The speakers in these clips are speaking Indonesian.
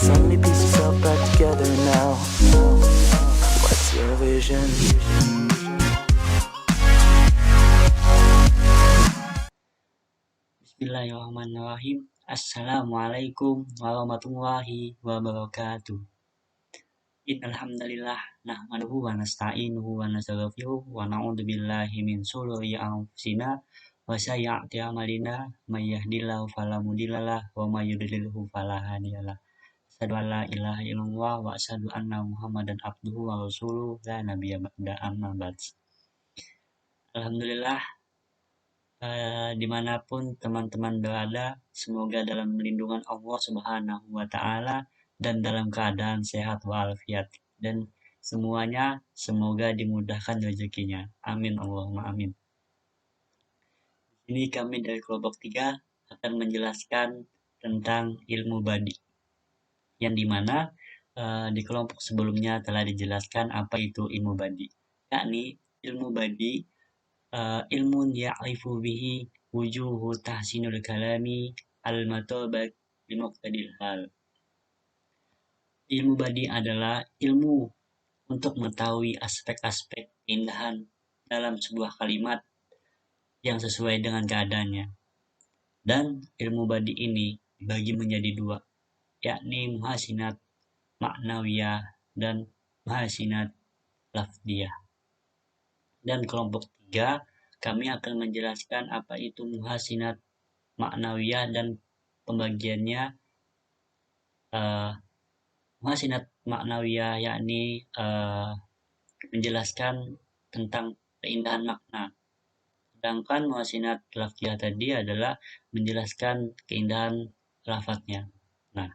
so many pieces all back together now. What's your vision? Bismillahirrahmanirrahim. Assalamualaikum warahmatullahi wabarakatuh. Innal hamdalillah nahmaduhu wa nasta'inuhu wa nastaghfiruh wa na'udzu billahi min shururi anfusina wa sayyi'ati a'malina may yahdihillahu fala mudhillalah wa may yudlilhu fala hadiyalah. Asyhadu an la ilaha illallah wa asyhadu anna Muhammadan abduhu wa rasuluh la nabiyya ba'da amma ba'd. Alhamdulillah, dimanapun teman-teman berada, semoga dalam lindungan Allah Subhanahu wa Ta'ala dan dalam keadaan sehat walafiat, dan semuanya semoga dimudahkan rezekinya. Amin Allahumma amin. Ini kami dari kelompok 3 akan menjelaskan tentang ilmu badi, yang dimana di kelompok sebelumnya telah dijelaskan apa itu ilmu badi, yakni ilmu badi ilmun ya'rifu bihi wujuhu tahsinul kalami al-matabak bimuqtadil hal. Ilmu badi adalah ilmu untuk mengetahui aspek-aspek keindahan dalam sebuah kalimat yang sesuai dengan keadaannya. Dan ilmu badi ini dibagi menjadi 2, yakni muhasinat ma'nawiyah dan muhasinat lafdiyah. Dan kelompok 3 kami akan menjelaskan apa itu muhasinat ma'nawiyah dan pembagiannya. Muhasinat ma'nawiyah yakni menjelaskan tentang keindahan makna, sedangkan muhasinat lafziyah tadi adalah menjelaskan keindahan lafadznya. Nah,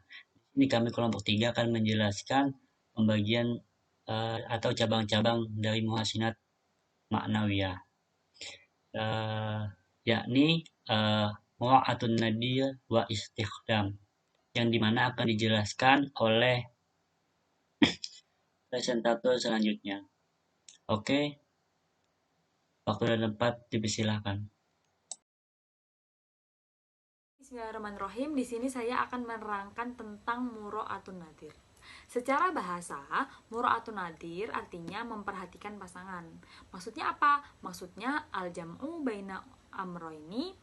ini kami kelompok 3 akan menjelaskan pembagian atau cabang-cabang dari muhasinat ma'nawiyah, yakni mura'atun nadir wa istikhdam, yang dimana akan dijelaskan oleh presentator selanjutnya. Oke, waktu dan tempat dipersilahkan. Bismillahirrahmanirrahim. Di sini saya akan menerangkan tentang mura'atun nadir. Secara bahasa, mura'atun nadir artinya memperhatikan pasangan. Maksudnya apa? Maksudnya al-jam'u baina amroini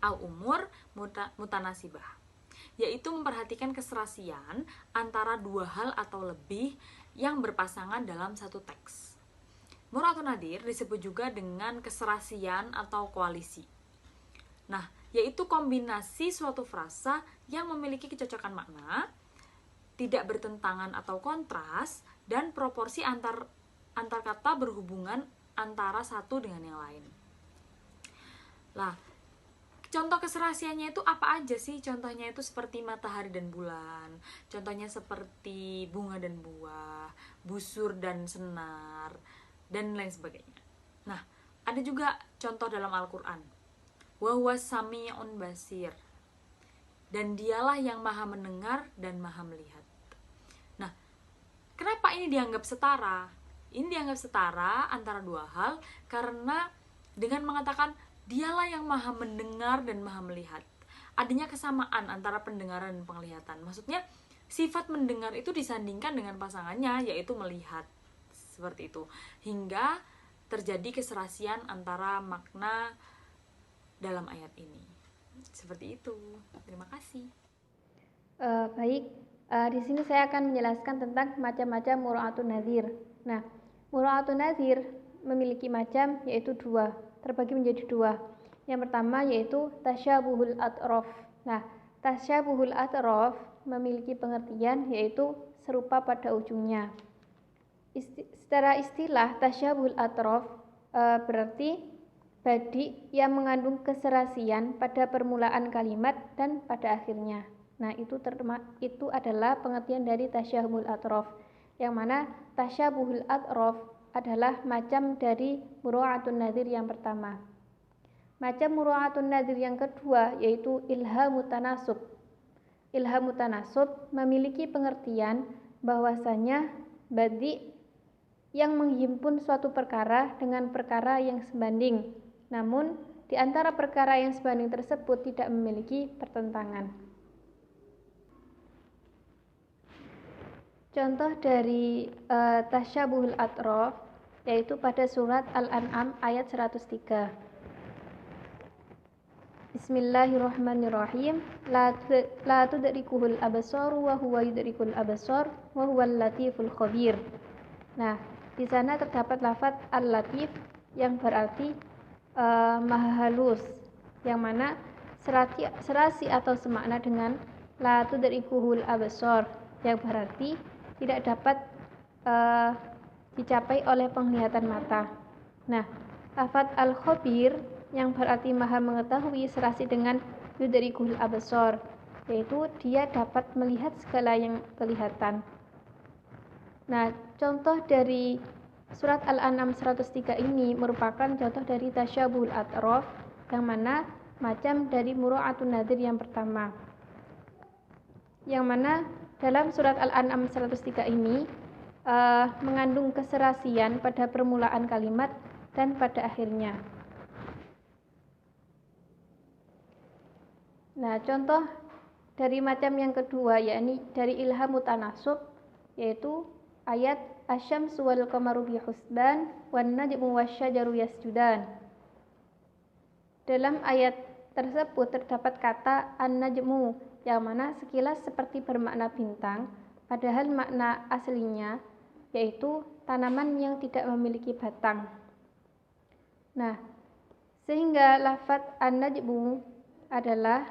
au umur mutanasibah, yaitu memperhatikan keserasian antara 2 hal atau lebih yang berpasangan dalam satu teks. Mura'atun nadir disebut juga dengan keserasian atau koalisi. Nah, yaitu kombinasi suatu frasa yang memiliki kecocokan makna, tidak bertentangan atau kontras, dan proporsi antar kata berhubungan antara satu dengan yang lain. Nah, contoh keserasiannya itu apa aja sih? Contohnya itu seperti matahari dan bulan, contohnya seperti bunga dan buah, busur dan senar, dan lain sebagainya. Nah, ada juga contoh dalam Al-Quran, wa huwas sami'un basir, dan dialah yang maha mendengar dan maha melihat. Nah, kenapa ini dianggap setara? Ini dianggap setara antara 2 hal karena dengan mengatakan dialah yang maha mendengar dan maha melihat, adanya kesamaan antara pendengaran dan penglihatan. Maksudnya sifat mendengar itu disandingkan dengan pasangannya, yaitu melihat. Seperti itu, hingga terjadi keserasian antara makna dalam ayat ini. Seperti itu. Terima kasih. Baik, di sini saya akan menjelaskan tentang macam-macam mura'atun nadir. Nah, mura'atun nadir memiliki macam yaitu 2, terbagi menjadi 2. Yang pertama yaitu tasyabuhul atrof. Nah, tasyabuhul atrof memiliki pengertian yaitu serupa pada ujungnya. Secara istilah, tasyabuhul atrof berarti badi yang mengandung keserasian pada permulaan kalimat dan pada akhirnya. Nah, itu adalah pengertian dari tasyabuhul atrof, yang mana tasyabuhul atrof adalah macam dari mura'atun nadir yang pertama. Macam mura'atun nadir yang kedua yaitu ilhamu tanasub. Ilhamu tanasub memiliki pengertian bahwasanya badi yang menghimpun suatu perkara dengan perkara yang sebanding, namun di antara perkara yang sebanding tersebut tidak memiliki pertentangan. Contoh dari tasyabuhul atrof yaitu pada surat Al-An'am ayat 103. Bismillahirrahmanirrahim. La tudrikuhul absar wa huwa yudrikul absar wa huwal latiful khabir. Nah, di sana terdapat lafaz al-latif yang berarti maha halus, yang mana serasi atau semakna dengan la tudrikuhul absar, yang berarti tidak dapat dicapai oleh penglihatan mata. Nah, lafaz al-khabir yang berarti maha mengetahui serasi dengan yudrikul absar, yaitu dia dapat melihat segala yang kelihatan. Nah, contoh dari surat Al-An'am 103 ini merupakan contoh dari tasyabuhul atrof, yang mana macam dari mura'atun nadhir yang pertama, yang mana dalam surat Al-An'am 103 ini mengandung keserasian pada permulaan kalimat dan pada akhirnya. Nah, contoh dari macam yang kedua yakni dari ilhamu tanasub, yaitu ayat asyamsu wal qamaru bihusban wan najmu wasyajaru yasjudan. Dalam ayat tersebut terdapat kata an-najmu yang mana sekilas seperti bermakna bintang, padahal makna aslinya yaitu tanaman yang tidak memiliki batang. Nah, sehingga lafaz an-najmu adalah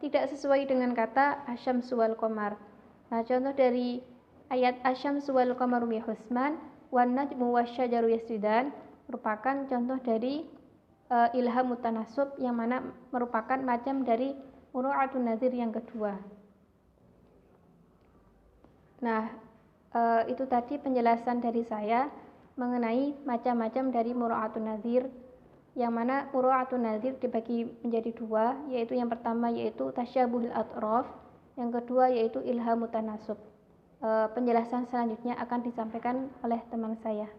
tidak sesuai dengan kata asyamsu wal qamar. Nah, contoh dari ayat asyamsu wal qamaru bihusban wan najmu wasyajaru yasjudan merupakan contoh dari ilhamu tanasub, yang mana merupakan macam dari mura'atun nadhir yang kedua. Nah, itu tadi penjelasan dari saya mengenai macam-macam dari mura'atun nadhir, yang mana mura'atun nadhir dibagi menjadi dua, yaitu yang pertama yaitu tasyabuhul atrof, yang kedua yaitu ilhamu tanasub. Penjelasan selanjutnya akan disampaikan oleh teman saya.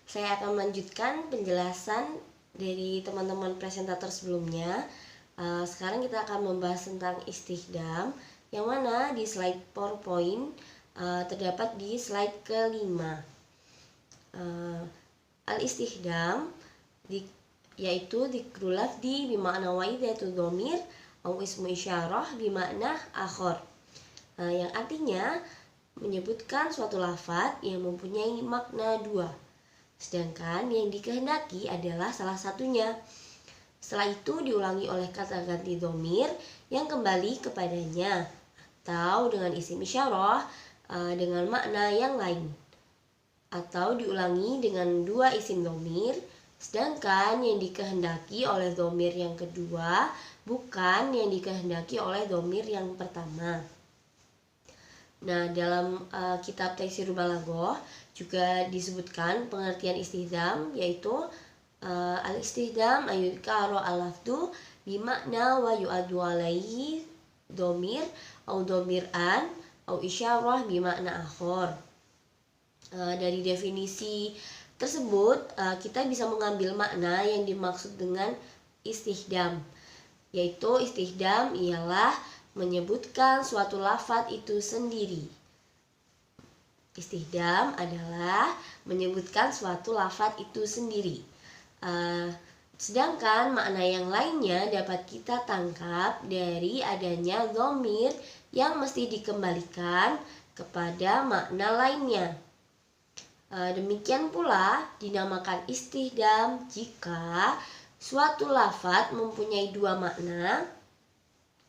Saya akan melanjutkan penjelasan dari teman-teman presentator sebelumnya. Sekarang kita akan membahas tentang istihdam, yang mana di slide PowerPoint terdapat di slide kelima. Al-istihdam yaitu dzikrul lafzi bimakna waidatul dhamir atau ismu isyarah bimakna akhar, yang artinya menyebutkan suatu lafaz yang mempunyai makna dua, sedangkan yang dikehendaki adalah salah satunya. Setelah itu diulangi oleh kata ganti dhamir yang kembali kepadanya, atau dengan isim isyarah dengan makna yang lain, atau diulangi dengan dua isim dhamir, sedangkan yang dikehendaki oleh dhamir yang kedua bukan yang dikehendaki oleh dhamir yang pertama. Nah, dalam kitab Taisirul Balaghah juga disebutkan pengertian istihdam, yaitu al-istihdam ayyudkaro al-lafdu bimakna wa yu'addu alaihi dhamir au dhamir'an au isyarah bimakna akhar. Dari definisi tersebut kita bisa mengambil makna yang dimaksud dengan istihdam, yaitu istihdam ialah menyebutkan suatu lafaz itu sendiri. Istihdam adalah menyebutkan suatu lafaz itu sendiri. Sedangkan makna yang lainnya dapat kita tangkap dari adanya dhamir yang mesti dikembalikan kepada makna lainnya. Demikian pula dinamakan istihdam jika suatu lafaz mempunyai dua makna,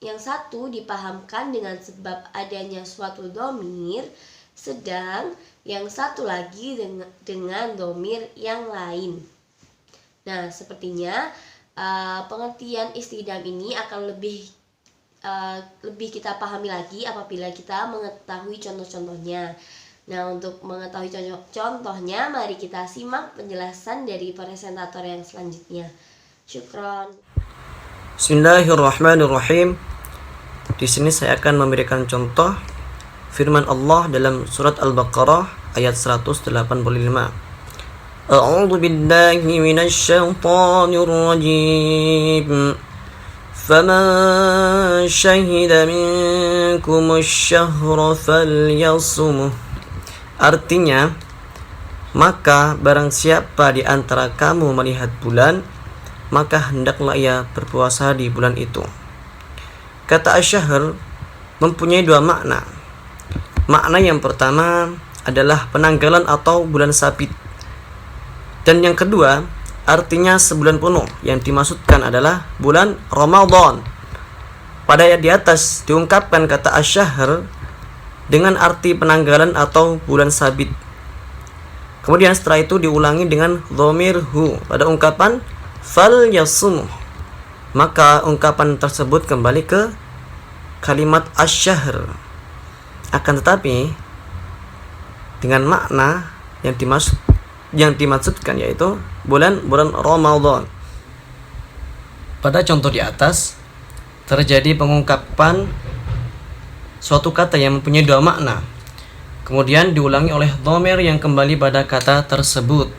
yang satu dipahamkan dengan sebab adanya suatu dhamir, sedang yang satu lagi dengan dhamir yang lain. Nah, sepertinya pengertian istihdam ini akan lebih kita pahami lagi apabila kita mengetahui contoh-contohnya. Nah, untuk mengetahui contohnya, mari kita simak penjelasan dari presentator yang selanjutnya. Syukron. Bismillahirrahmanirrahim. Di sini saya akan memberikan contoh firman Allah dalam surat Al-Baqarah ayat 185. A'udzu billahi minasy syaithanir rajim. فَمَنْ شَهِدَ مِنْكُمُ الشَّهْرَ فَلْيَصُمْهُ. Artinya, maka barang siapa di antara kamu melihat bulan, maka hendaklah ia berpuasa di bulan itu. Kata asy-syahr mempunyai dua makna. Makna yang pertama adalah penanggalan atau bulan sabit. Dan yang kedua, artinya sebulan penuh. Yang dimaksudkan adalah bulan Ramadan. Pada ayat di atas diungkapkan kata asy-syahr dengan arti penanggalan atau bulan sabit. Kemudian setelah itu diulangi dengan dhamir hu pada ungkapan fal yasum. Maka ungkapan tersebut kembali ke kalimat asy-syahr. Akan tetapi dengan makna yang dimaksudkan yaitu bulan Ramadan. Pada contoh di atas terjadi pengungkapan suatu kata yang mempunyai dua makna, kemudian diulangi oleh dhamir yang kembali pada kata tersebut.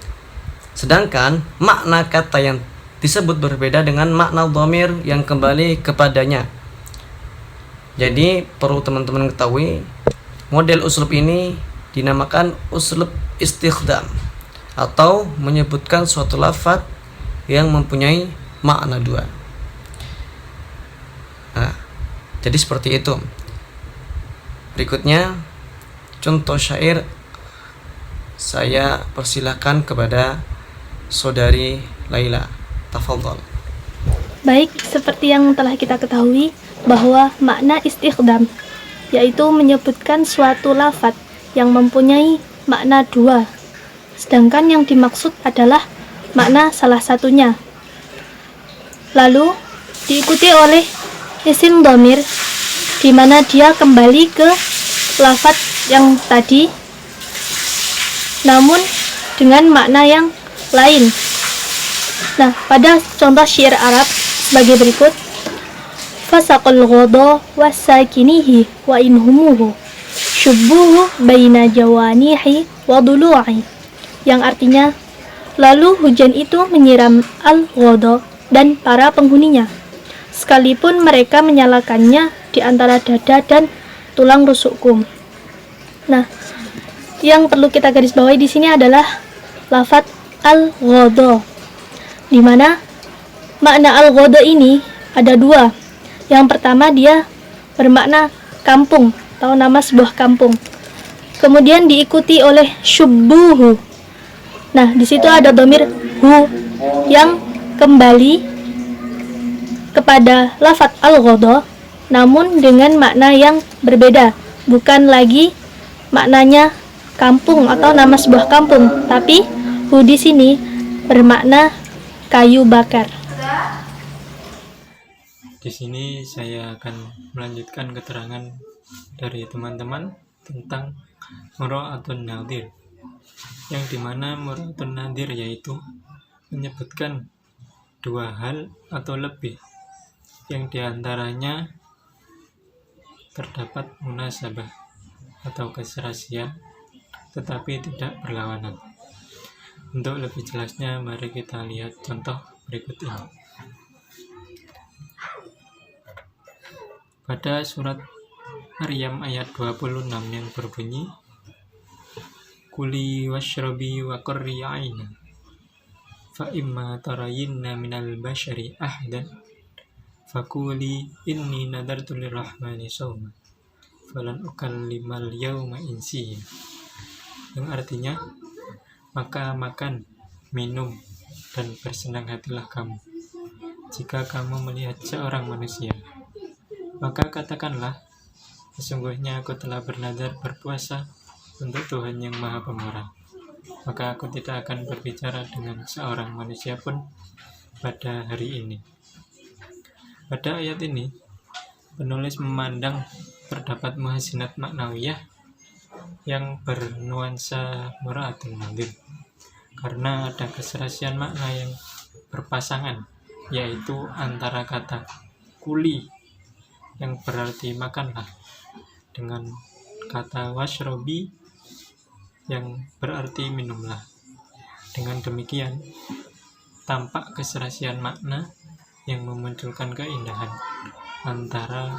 Sedangkan makna kata yang disebut berbeda dengan makna dhamir yang kembali kepadanya. Jadi perlu teman-teman ketahui, model uslub ini dinamakan uslub istighdam atau menyebutkan suatu lafaz yang mempunyai makna dua. Nah, jadi seperti itu. Berikutnya contoh syair, saya persilakan kepada saudari Laila. Tafadhol. Baik, seperti yang telah kita ketahui bahwa makna istighdam yaitu menyebutkan suatu lafaz yang mempunyai makna dua, sedangkan yang dimaksud adalah makna salah satunya. Lalu diikuti oleh isim dhamir di mana dia kembali ke lafaz yang tadi namun dengan makna yang lain. Nah, pada contoh syair Arab sebagai berikut: fasaqal ghadha wasakinihi wa inhumuhu syubbuhu baina jawanihi wa dulu'i, yang artinya lalu hujan itu menyiram al-ghadha dan para penghuninya, sekalipun mereka menyalakannya di antara dada dan tulang rusukku. Nah, yang perlu kita garis bawahi di sini adalah lafaz al-ghadha, di mana makna al-ghadha ini ada dua. Yang pertama, dia bermakna kampung atau nama sebuah kampung. Kemudian diikuti oleh syubbuhu. Nah, di situ ada dhamir hu yang kembali kepada lafaz al-ghadha namun dengan makna yang berbeda. Bukan lagi maknanya kampung atau nama sebuah kampung, tapi hu di sini bermakna kayu bakar. Di sini saya akan melanjutkan keterangan dari teman-teman tentang mura'atun nadhir, yang dimana mura'atun nadhir yaitu menyebutkan dua hal atau lebih yang diantaranya terdapat munasabah atau keserasian tetapi tidak berlawanan. Untuk lebih jelasnya, mari kita lihat contoh berikut ini. Pada surat Maryam ayat 26 yang berbunyi, Kuli washrabi wa qurri aina fa imma tarayinna minal bashari ahdan fakuli inni nadartu lirrahmani sawma falan ukallimal yawma insiya, yang artinya maka makan, minum, dan bersenang hatilah kamu jika kamu melihat seorang manusia. Maka katakanlah, sesungguhnya aku telah bernadar berpuasa untuk Tuhan yang Maha Pemurah. Maka aku tidak akan berbicara dengan seorang manusia pun pada hari ini. Pada ayat ini, penulis memandang terdapat muhasinat maknawiyah yang bernuansa mura'atun nadhir, karena ada keserasian makna yang berpasangan, yaitu antara kata kuli yang berarti makanlah dengan kata washrobi yang berarti minumlah. Dengan demikian tampak keserasian makna yang memunculkan keindahan antara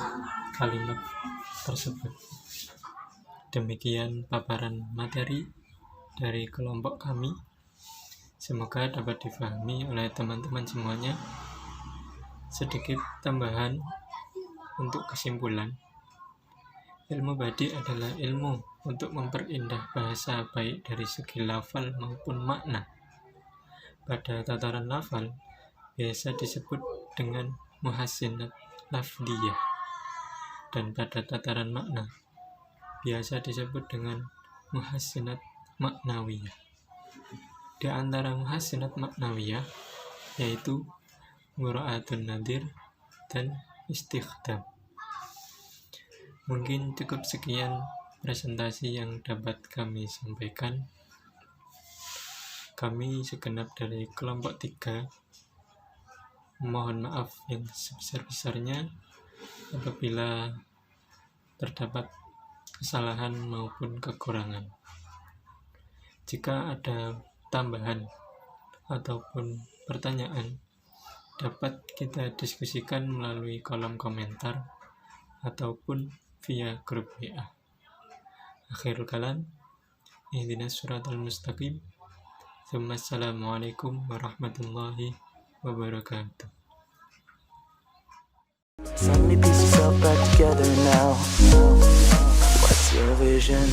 kalimat tersebut. Demikian paparan materi dari kelompok kami. Semoga dapat difahami oleh teman-teman semuanya. Sedikit tambahan untuk kesimpulan. Ilmu badi adalah ilmu untuk memperindah bahasa baik dari segi lafal maupun makna. Pada tataran lafal biasa disebut dengan muhassinat lafdiyah, dan pada tataran makna biasa disebut dengan muhassinat maknawiyah. Di antara muhassinat maknawiyah yaitu mura'atun nadhir dan istikhdam. Mungkin cukup sekian presentasi yang dapat kami sampaikan. Kami segenap dari kelompok 3 mohon maaf yang sebesar-besarnya apabila terdapat kesalahan maupun kekurangan. Jika ada tambahan ataupun pertanyaan, dapat kita diskusikan melalui kolom komentar ataupun via grup WA. Akhirul kalam, ihdinas siratal mustaqim. Assalamualaikum warahmatullahi wabarakatuh. Suddenly pieces up back together now. What's your vision?